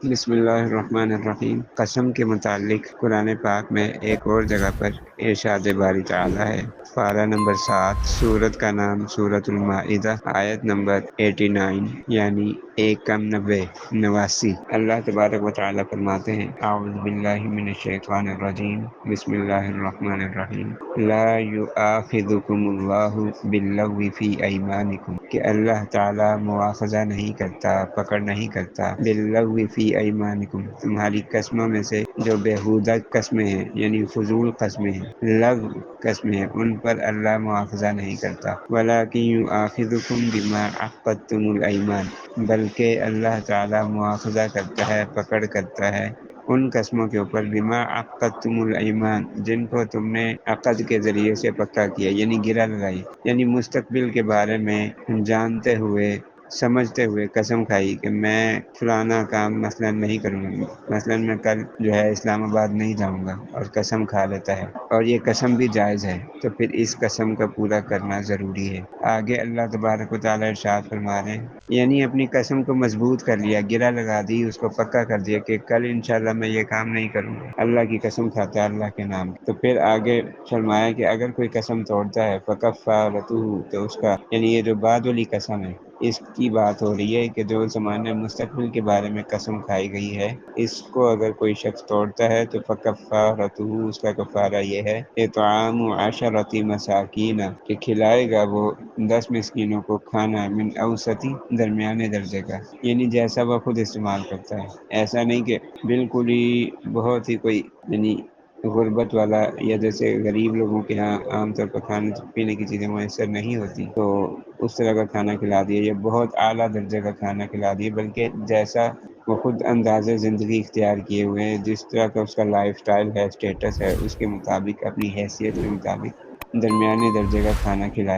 بسم اللہ الرحمن الرحیم۔ قسم کے متعلق قرآن پاک میں ایک اور جگہ پر ارشاد باری تعالی ہے۔ پارہ نمبر 7، سورت کا نام سورۃ المائدہ، آیت نمبر 89 یعنی 89۔ اللہ تبارک و تعالی فرماتے ہیں: اعوذ باللہ من الشیطان الرجیم، بسم اللہ الرحمن الرحیم۔ لا یؤاخذکم اللہ باللغو فی ایمانکم، کہ اللہ تعالی مواخذہ نہیں کرتا، پکڑ نہیں کرتا، باللغو فی ایمانکم، تمہاری قسموں میں سے جو بیہودہ قسمیں ہیں، یعنی فضول قسمیں ہیں، لغو قسمیں ہیں، ان پر اللہ مواخذہ نہیں کرتا۔ ولکن یؤاخذکم بما عقدتم الایمان، بلکہ اللہ تعالی مواخذہ کرتا ہے، پکڑ کرتا ہے ان قسموں کے اوپر، بما عقدتم الایمان، جن کو تم نے عقد کے ذریعے سے پکا کیا، یعنی گرہ لگائی، یعنی مستقبل کے بارے میں جانتے ہوئے سمجھتے ہوئے قسم کھائی کہ میں فلانا کام مثلا نہیں کروں گا، مثلا میں کل جو ہے اسلام آباد نہیں جاؤں گا، اور قسم کھا لیتا ہے، اور یہ قسم بھی جائز ہے، تو پھر اس قسم کا پورا کرنا ضروری ہے۔ آگے اللہ تبارک و تعالی ارشاد فرما رہے ہیں، یعنی اپنی قسم کو مضبوط کر لیا، گرہ لگا دی، اس کو پکا کر دیا کہ کل انشاءاللہ میں یہ کام نہیں کروں گا، اللہ کی قسم کھاتا ہے اللہ کے نام۔ تو پھر آگے فرمایا کہ اگر کوئی قسم توڑتا ہے فکفارتہ، تو اس کا یعنی یہ جو بعد والی قسم ہے، اس کی بات ہو رہی ہے کہ جو زمانے مستقبل کے بارے میں قسم کھائی گئی ہے، اس کو اگر کوئی شخص توڑتا ہے تو فکفارتہ، اس کا کفارہ یہ ہے اطعام 10 مساکین، کہ کھلائے گا وہ 10 مسکینوں کو کھانا، من اوسطی، درمیانے درجے کا، یعنی جیسا وہ خود استعمال کرتا ہے، ایسا نہیں کہ بالکل ہی بہت ہی کوئی یعنی غربت والا، یا جیسے غریب لوگوں کے ہاں عام طور پر کھانے پینے کی چیزیں میسر نہیں ہوتی تو اس طرح کا کھانا کھلا دیا، یا بہت اعلیٰ درجے کا کھانا کھلا دیا، بلکہ جیسا وہ خود انداز زندگی اختیار کیے ہوئے ہیں، جس طرح کا اس کا لائف سٹائل ہے، اسٹیٹس ہے، اس کے مطابق، اپنی حیثیت کے مطابق درمیانے درجے کا کھانا کھلایا